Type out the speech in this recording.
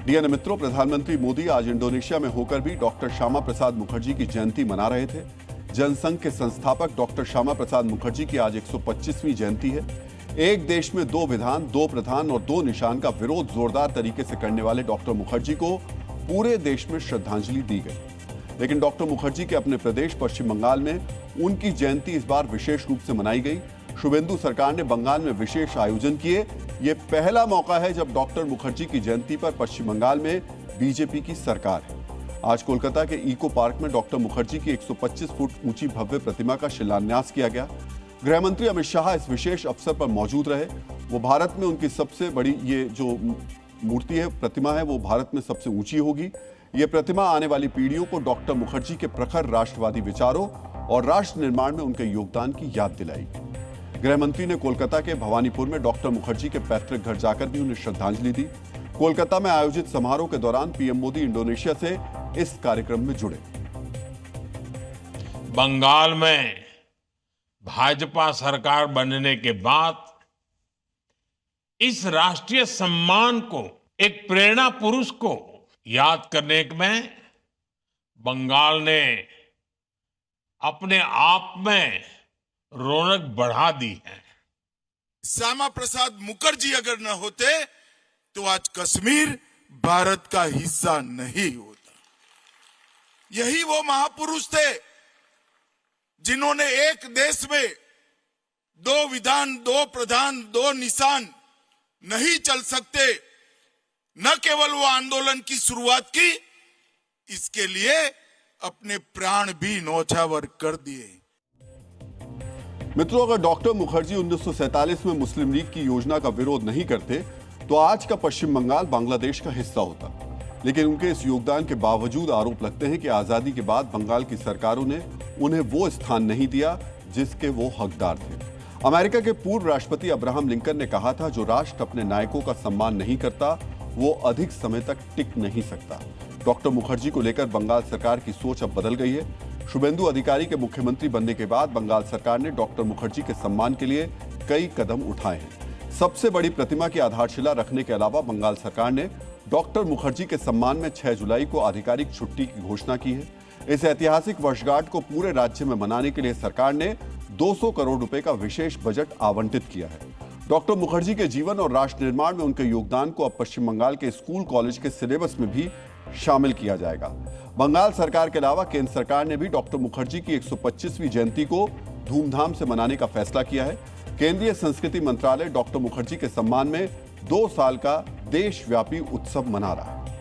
DN मित्रों, प्रधानमंत्री मोदी आज इंडोनेशिया में होकर भी डॉक्टर श्यामा प्रसाद मुखर्जी की जयंती मना रहे थे। जनसंघ के संस्थापक डॉक्टर श्यामा प्रसाद मुखर्जी की आज 125वीं जयंती है। एक देश में दो विधान, दो प्रधान और दो निशान का विरोध जोरदार तरीके से करने वाले डॉक्टर मुखर्जी को पूरे देश में श्रद्धांजलि दी गई। लेकिन डॉक्टर मुखर्जी के अपने प्रदेश पश्चिम बंगाल में उनकी जयंती इस बार विशेष रूप से मनाई गई। शुभेंदु सरकार ने बंगाल में विशेष आयोजन किए। ये पहला मौका है जब डॉक्टर मुखर्जी की जयंती पर पश्चिम बंगाल में बीजेपी की सरकार है। आज कोलकाता के इको पार्क में डॉक्टर मुखर्जी की 125 फुट ऊंची भव्य प्रतिमा का शिलान्यास किया गया। गृह मंत्री अमित शाह इस विशेष अवसर पर मौजूद रहे। वो भारत में उनकी सबसे बड़ी ये जो मूर्ति है, प्रतिमा है, वो भारत में सबसे ऊंची होगी। ये प्रतिमा आने वाली पीढ़ियों को डॉक्टर मुखर्जी के प्रखर राष्ट्रवादी विचारों और राष्ट्र निर्माण में उनके योगदान की याद दिलाएगी। गृह मंत्री ने कोलकाता के भवानीपुर में डॉक्टर मुखर्जी के पैतृक घर जाकर भी उन्हें श्रद्धांजलि दी। कोलकाता में आयोजित समारोह के दौरान पीएम मोदी इंडोनेशिया से इस कार्यक्रम में जुड़े। बंगाल में भाजपा सरकार बनने के बाद इस राष्ट्रीय सम्मान को, एक प्रेरणा पुरुष को याद करने में बंगाल ने अपने आप में रौनक बढ़ा दी है। श्यामा प्रसाद मुखर्जी अगर न होते तो आज कश्मीर भारत का हिस्सा नहीं होता। यही वो महापुरुष थे जिन्होंने एक देश में दो विधान, दो प्रधान, दो निशान नहीं चल सकते, न केवल वो आंदोलन की शुरुआत की, इसके लिए अपने प्राण भी न्यौछावर कर दिए। मित्रों, अगर डॉक्टर मुखर्जी 1947 में मुस्लिम लीग की योजना का विरोध नहीं करते तो आज का पश्चिम बंगाल बांग्लादेश का हिस्सा होता। लेकिन उनके इस योगदान के बावजूद आरोप लगते हैं कि आजादी के बाद बंगाल की सरकारों ने उन्हें वो स्थान नहीं दिया जिसके वो हकदार थे। अमेरिका के पूर्व राष्ट्रपति अब्राहम लिंकन ने कहा था, जो राष्ट्र अपने नायकों का सम्मान नहीं करता वो अधिक समय तक टिक नहीं सकता। डॉक्टर मुखर्जी को लेकर बंगाल सरकार की सोच अब बदल गई है। शुभेंदु अधिकारी के मुख्यमंत्री बनने के बाद बंगाल सरकार ने डॉक्टर मुखर्जी के सम्मान के लिए कई कदम उठाए हैं। सबसे बड़ी प्रतिमा की आधारशिला रखने के अलावा बंगाल सरकार ने डॉक्टर मुखर्जी के सम्मान में 6 जुलाई को आधिकारिक छुट्टी की घोषणा की है। इस ऐतिहासिक वर्षगांठ को पूरे राज्य में मनाने के लिए सरकार ने 200 करोड़ रुपए का विशेष बजट आवंटित किया है। डॉक्टर मुखर्जी के जीवन और राष्ट्र निर्माण में उनके योगदान को अब पश्चिम बंगाल के स्कूल कॉलेज के सिलेबस में भी शामिल किया जाएगा। बंगाल सरकार के अलावा केंद्र सरकार ने भी डॉक्टर मुखर्जी की 125वीं जयंती को धूमधाम से मनाने का फैसला किया है। केंद्रीय संस्कृति मंत्रालय डॉक्टर मुखर्जी के सम्मान में 2 साल का देशव्यापी उत्सव मना रहा है।